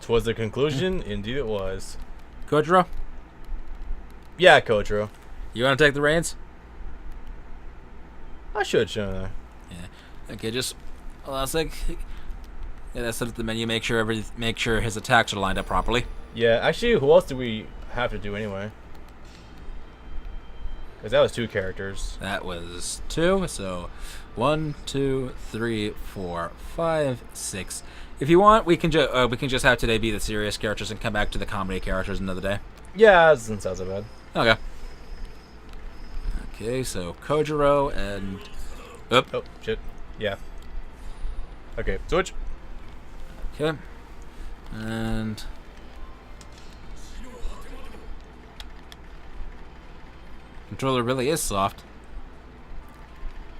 Twas the conclusion. Indeed it was. Kojuro, Yeah, Kojuro. you want to take the reins? I should, shouldn't I? Yeah. Okay, just hold on a sec. Yeah, that's at the menu. Make sure his attacks are lined up properly. Yeah, actually, who else do we have to do anyway? Because that was 2 characters. That was 2. So 1, 2, 3, 4, 5, 6. If you want, we can just have today be the serious characters and come back to the comedy characters another day. Yeah, that doesn't sound so bad. Okay. Okay, so Kojuro and... Oh, shit. Yeah. Okay, switch. Okay. And... Controller really is soft.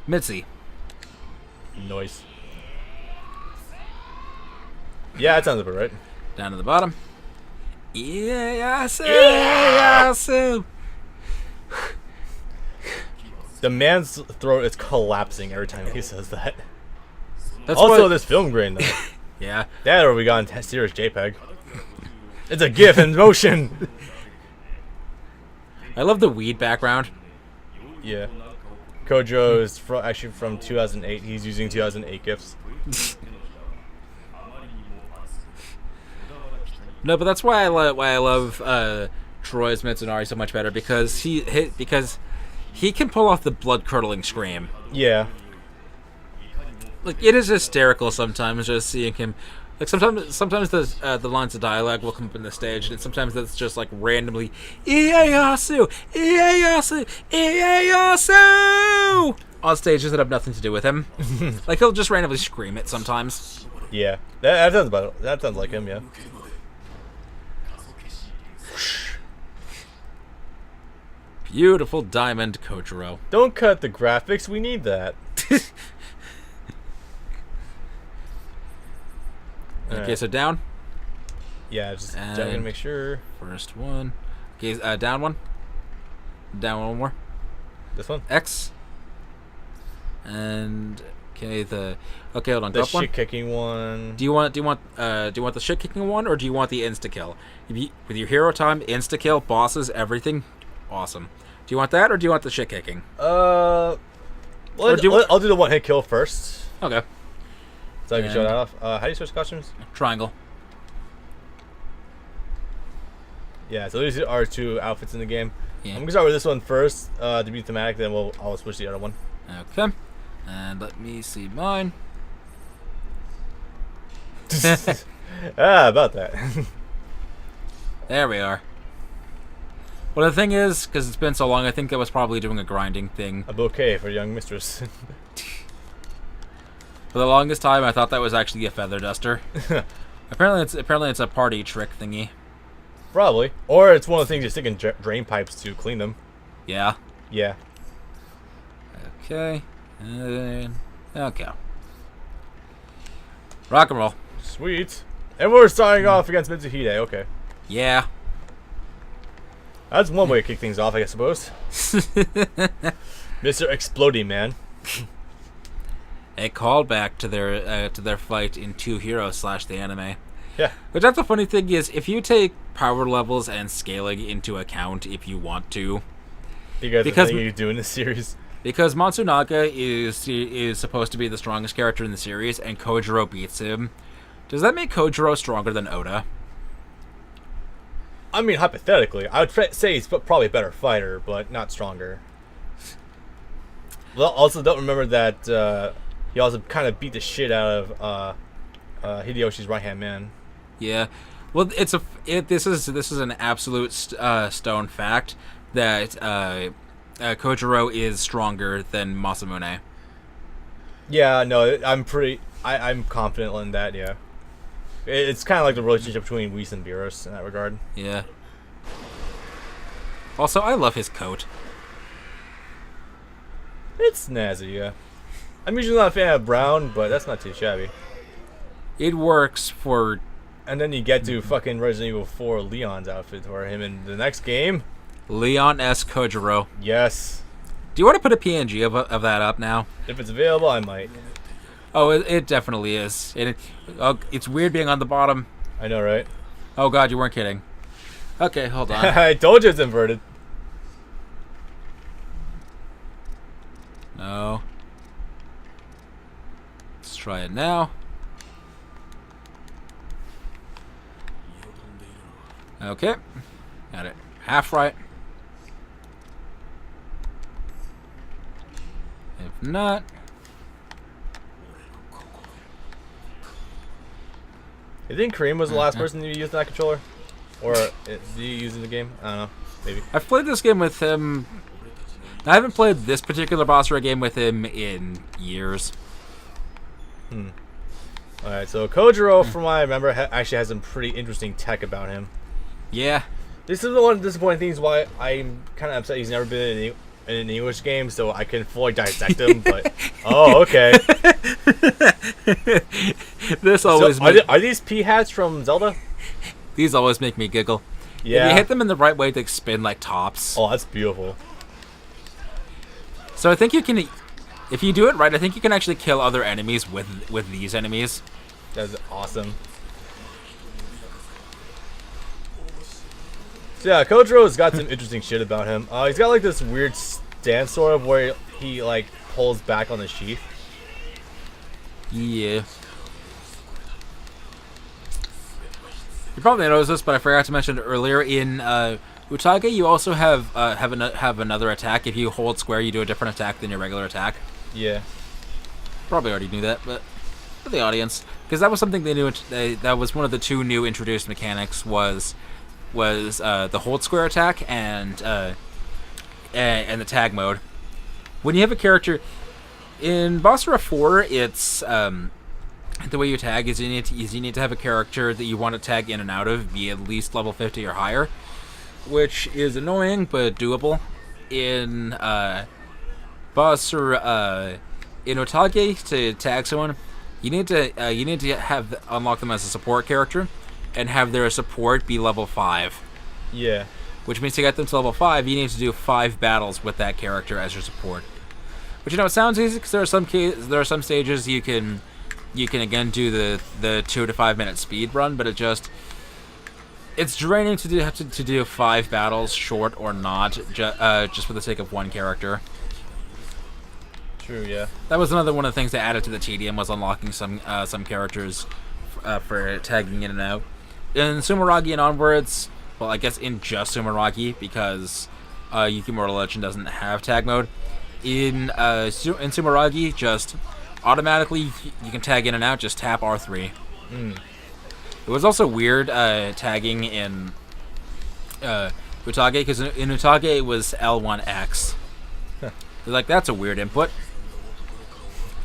Mitzi. Noise. Yeah, that sounds about right. Down to the bottom. Ieyasu! The man's throat is collapsing every time he says that. That's Also, what, this film grain, though. yeah. That or we got in serious JPEG. It's a GIF in motion. I love the weed background. Yeah. Kojuro is actually from 2008. He's using 2008 GIFs. No, but that's why I love Troy's Mitsunari so much better, because he can pull off the blood curdling scream. Yeah. Like, it is hysterical sometimes just seeing him. Like, sometimes the lines of dialogue will come up in the stage, and sometimes that's just like randomly Ieyasu, Ieyasu, Ieyasu on stages that have nothing to do with him. Like, he'll just randomly scream it sometimes. Yeah. That sounds like him. Yeah. Beautiful diamond Kojuro. Don't cut the graphics. We need that. Okay, so down. Yeah, just checking to make sure. First one. Okay, down one. Down one more. This one. X. And okay, hold on. The Up one. shit kicking one. Do you want the shit kicking one, or do you want the insta kill? With your hero time, insta kill, bosses, everything, awesome. Do you want that, or do you want the shit kicking? Well, I'll do the one hit kill first, Okay. so I can show that off. How do you switch costumes? Triangle. Yeah, so these are 2 outfits in the game. Yeah. I'm gonna start with this one first to be thematic. Then I'll switch the other one. Okay. And let me see mine. About that. There we are. Well, the thing is, because it's been so long, I think I was probably doing a grinding thing. A bouquet for young mistress. For the longest time, I thought that was actually a feather duster. apparently it's a party trick thingy. Probably, or it's one of the things you stick in drain pipes to clean them. Yeah. Yeah. Okay. And okay. Rock and roll. Sweet. And we're starting off against Mitsuhide. Okay. Yeah. That's one way to kick things off, I suppose. Mr. Exploding Man. A callback to their fight in 2 Heroes / the anime. Yeah. But that's the funny thing is, if you take power levels and scaling into account, if you want to, Because the thing you do in this series. Because Matsunaga is supposed to be the strongest character in the series, and Kojuro beats him, does that make Kojuro stronger than Oda? I mean, hypothetically, I would say he's probably a better fighter, but not stronger. Well, also don't remember that he also kind of beat the shit out of Hideyoshi's right-hand man. Yeah, well, this is an absolute stone fact that Kojuro is stronger than Masamune. Yeah, no, I'm confident in that. Yeah, it's kind of like the relationship between Whis and Beerus in that regard. Yeah. Also, I love his coat. It's snazzy, yeah. I'm usually not a fan of brown, but that's not too shabby. It works for... And then you get to fucking Resident Evil 4 Leon's outfit, or him in the next game. Leon S. Kojuro. Yes. Do you want to put a PNG of that up now? If it's available, I might. Oh, it definitely is. It's weird being on the bottom. I know, right? Oh god, you weren't kidding. Okay, hold on. I told you it's inverted. No. Let's try it now. Okay. Got it. Half right. If not... I think Kareem was the last person to use that controller. Or do you use it in the game? I don't know. Maybe. I've played this game with him... I haven't played this particular Basara game with him in years. Alright, so Kojuro, from what I remember, actually has some pretty interesting tech about him. Yeah. This is the one disappointing thing is why I'm kind of upset he's never been in an English game, so I can fully dissect him, but... Oh, okay. This always... So, are these P-hats from Zelda? These always make me giggle. Yeah. If you hit them in the right way, they spin like tops. Oh, that's beautiful. So I think you can... If you do it right, I think you can actually kill other enemies with these enemies. That's awesome. So yeah, Kojuro's got some interesting shit about him. He's got like this weird stance sort of where he like pulls back on the sheath. Yeah. You probably noticed this, but I forgot to mention it earlier. In Utage, you also have another attack. If you hold square, you do a different attack than your regular attack. Yeah. Probably already knew that, but for the audience, because that was something they knew. That was one of the two new introduced mechanics was the hold square attack and the tag mode. When you have a character in Basara 4, it's the way you tag is you need to have a character that you want to tag in and out of be at least level 50 or higher, which is annoying but doable. In Basara, in Utage, to tag someone, you need to have unlock them as a support character, and have their support be level 5. Yeah. Which means to get them to level 5, you need to do 5 battles with that character as your support. But you know, it sounds easy because there are some stages you can again do the 2 to 5 minute speed run, but it's draining to do 5 battles, short or not, just for the sake of one character. True. Yeah. That was another one of the things that added to the tedium, was unlocking some characters for tagging in and out. In Sumeragi and onwards, well, I guess in just Sumeragi, because Yukimura Legend doesn't have tag mode. In Sumeragi, just automatically you can tag in and out. Just tap R3. It was also weird tagging in Utage, because in Utage it was L1X. Like, that's a weird input.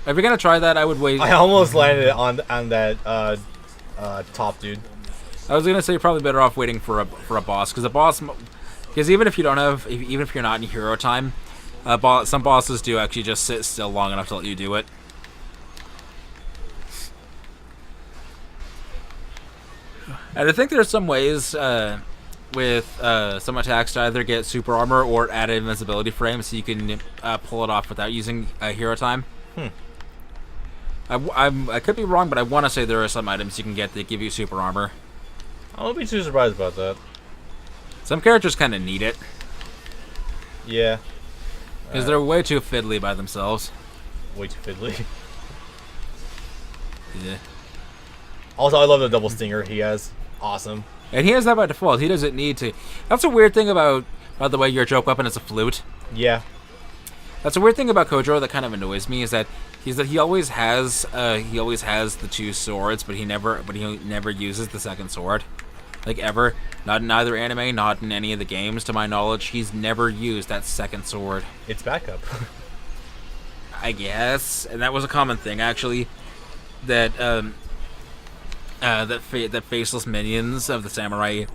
If you're gonna try that, I would wait. I almost landed on that top dude. I was gonna say you're probably better off waiting for a boss, because even if you don't have, even if you're not in hero time, some bosses do actually just sit still long enough to let you do it. And I think there's some ways with some attacks to either get super armor or add an invincibility frame, so you can pull it off without using hero time. I could be wrong, but I want to say there are some items you can get that give you super armor. I won't be too surprised about that. Some characters kind of need it. Yeah. Because they're way too fiddly by themselves. Way too fiddly. Yeah. Also, I love the double stinger he has. Awesome. And he has that by default. He doesn't need to. That's a weird thing about, by the way, your joke weapon is a flute. Yeah. That's a weird thing about Kojuro that kind of annoys me, is that he always has the 2 swords, but he never uses the second sword. Like, ever. Not in either anime, not in any of the games, to my knowledge. He's never used that second sword. It's backup. I guess. And that was a common thing, actually. That faceless minions of the samurai,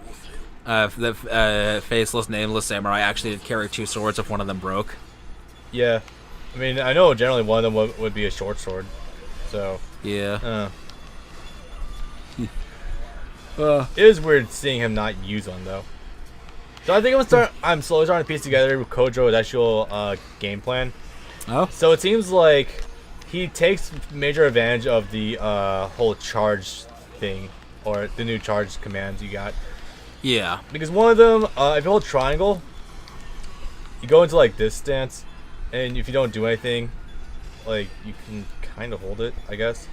faceless, nameless samurai actually did carry 2 swords if one of them broke. Yeah. I mean, I know generally one of them would be a short sword. So. Yeah. It is weird seeing him not use one, though. So I think I'm slowly starting to piece together Kojuro's actual game plan. Oh? So it seems like he takes major advantage of the whole charge thing, or the new charge commands you got. Yeah. Because one of them, if you hold triangle, you go into like this stance, and if you don't do anything, like you can kind of hold it, I guess.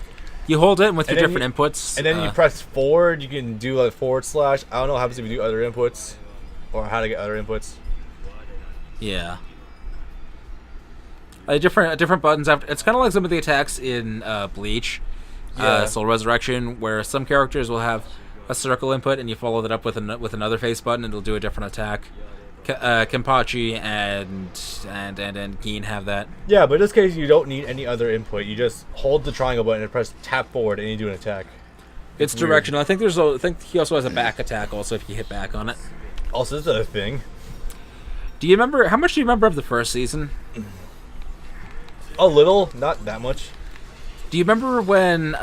You hold it with your different inputs. And then you press forward, you can do like /. I don't know what happens if you do other inputs, or how to get other inputs. Yeah. Different buttons. After it's kind of like some of the attacks in Bleach, Soul Resurrection, where some characters will have a circle input, and you follow that up with another face button, and it'll do a different attack. Kenpachi and Gin have that. Yeah, but in this case, you don't need any other input. You just hold the triangle button and press tap forward, and you do an attack. It's directional. I think he also has a back attack. Also, if you hit back on it. Also, this is a thing. Do you remember? How much do you remember of the first season? A little, not that much. Do you remember when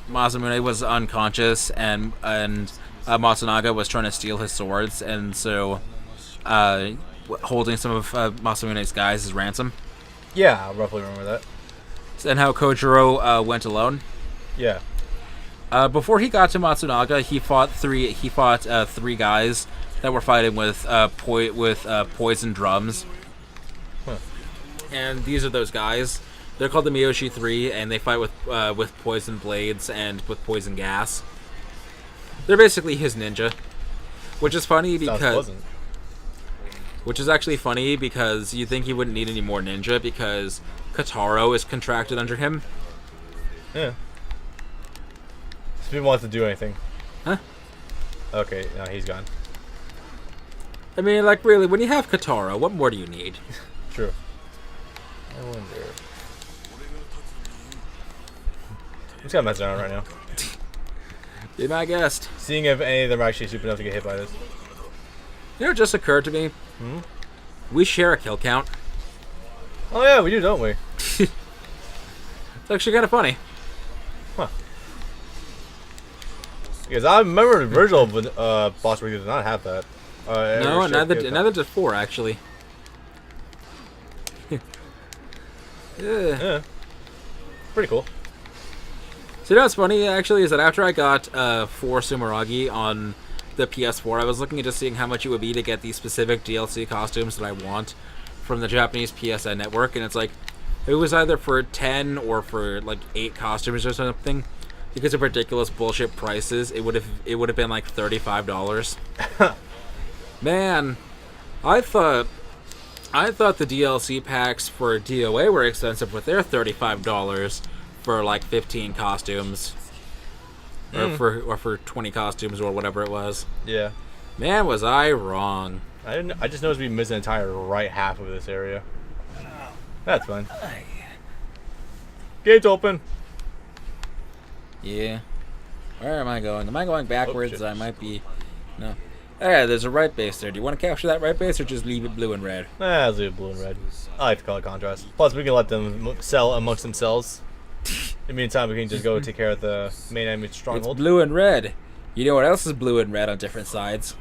Masamune was unconscious and Matsunaga was trying to steal his swords, and so holding some of Masamune's guys as ransom? Yeah, I roughly remember that. And how Kojuro went alone? Yeah. Before he got to Matsunaga, he fought three guys that were fighting with poison drums. Huh. And these are those guys. They're called the Miyoshi 3, and they fight with poison blades and with poison gas. They're basically his ninja, which is funny because which is actually funny because you think he wouldn't need any more ninja because Kotaro is contracted under him. Yeah. So he wants to do anything. Huh? Okay, no, he's gone. I mean, like, really, when you have Kotaro, what more do you need? True. I wonder. I'm just gonna mess around right now. Be my guest. Seeing if any of them are actually super enough to get hit by this. You know, it just occurred to me. We share a kill count. Oh yeah, we do, don't we? It's actually kind of funny. Huh. Because I remember the original boss where he did not have that. No, neither did 4, actually. Yeah. Pretty cool. So you know what's funny, actually, is that after I got 4 Sumeragi on the PS4, I was looking into seeing how much it would be to get these specific DLC costumes that I want from the Japanese PSN network, and it's like, it was either for 10 or for like 8 costumes or something. Because of ridiculous bullshit prices, it would have been like $35. Man, I thought the DLC packs for DOA were expensive with their $35 for like 15 costumes, or for 20 costumes or whatever it was. Yeah. Man, was I wrong. I just noticed we missed the entire right half of this area. That's fine. Gates open. Yeah. Where am I going? Am I going backwards? Oh, I might be. No. Yeah, there's a right base there. Do you want to capture that right base or just leave it blue and red? Let's leave it blue and red. I like the color contrast. Plus, we can let them sell amongst themselves. In the meantime, we can just go take care of the main enemy stronghold. It's blue and red. You know what else is blue and red on different sides?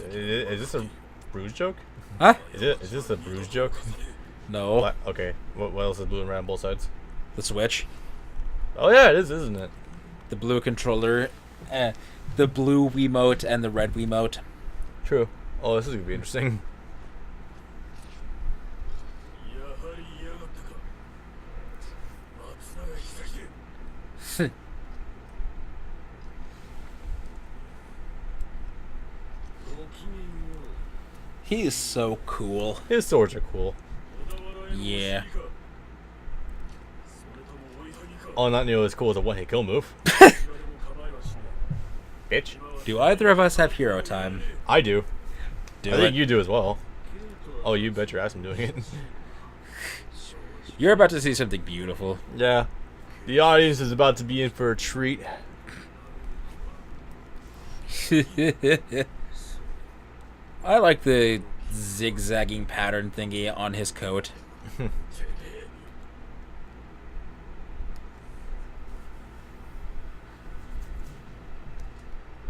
Is this a Bruise joke? Huh? Is this a Bruise joke? No. What? Okay. What else is blue and red on both sides? The Switch. Oh yeah, it is, isn't it? The blue controller, the blue Wiimote, and the red Wiimote. True. Oh, this is gonna be interesting. He is so cool. His swords are cool. Yeah. Oh, not nearly as cool as a one-hit kill move. Bitch. Do either of us have hero time? I do. Do I it. think you do as well. Oh, you bet your ass I'm doing it. You're about to see something beautiful. Yeah. The audience is about to be in for a treat. I like the zigzagging pattern thingy on his coat.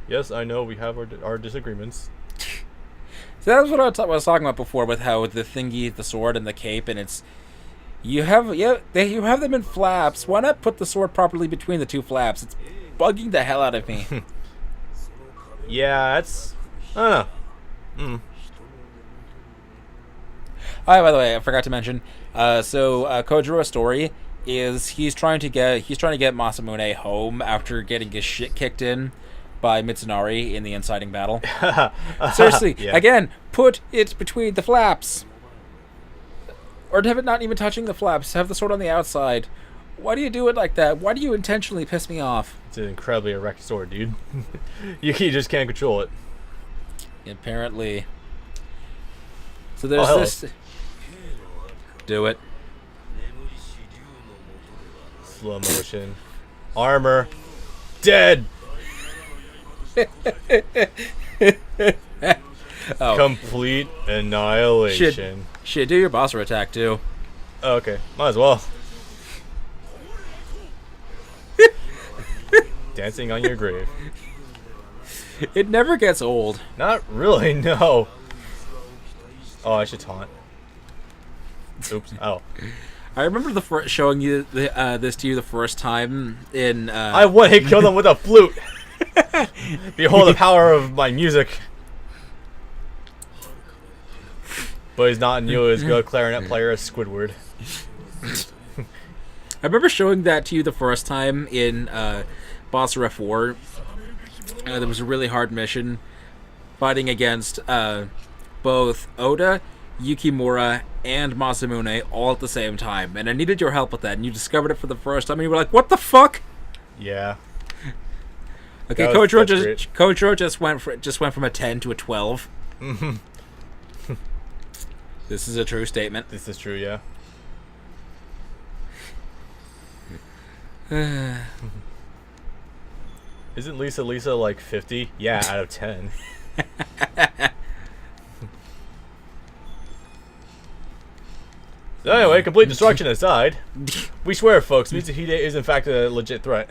Yes, I know we have our disagreements. So that was what I was talking about before with how the thingy, the sword, and the cape, and it's you have them in flaps. Why not put the sword properly between the two flaps? It's bugging the hell out of me. Yeah, that's I don't know. Oh, by the way, I forgot to mention. Kojuro's story is he's trying to get Masamune home after getting his shit kicked in by Mitsunari in the inciting battle. Seriously, Yeah. again, put it between the flaps. Or have it not even touching the flaps. Have the sword on the outside. Why do you do it like that? Why do you intentionally piss me off? It's an incredibly erect sword, dude. you just can't control it. Apparently. So there's hello. this... Do it. Slow motion. Armor. Dead. Oh. Complete annihilation. Shit, do your Basara attack too. Oh, okay, might as well. Dancing on your grave. It never gets old. Not really, no. Oh, I should taunt. Oops. Oh. I remember showing you this to you the first time in. I one-hit killed him with a flute. Behold the power of my music. But he's not nearly as good a clarinet player as Squidward. I remember showing that to you the first time in Basara 4. There was a really hard mission fighting against both Oda, Yukimura, and Masamune all at the same time. And I needed your help with that, and you discovered it for the first time, and you were like, what the fuck? Yeah. Okay, That's Kojuro just went from a 10 to a 12. This is a true statement. This is true, yeah. Isn't Lisa like 50? Yeah, out of 10. So anyway, complete destruction aside, we swear, folks, Mitsuhide is in fact a legit threat.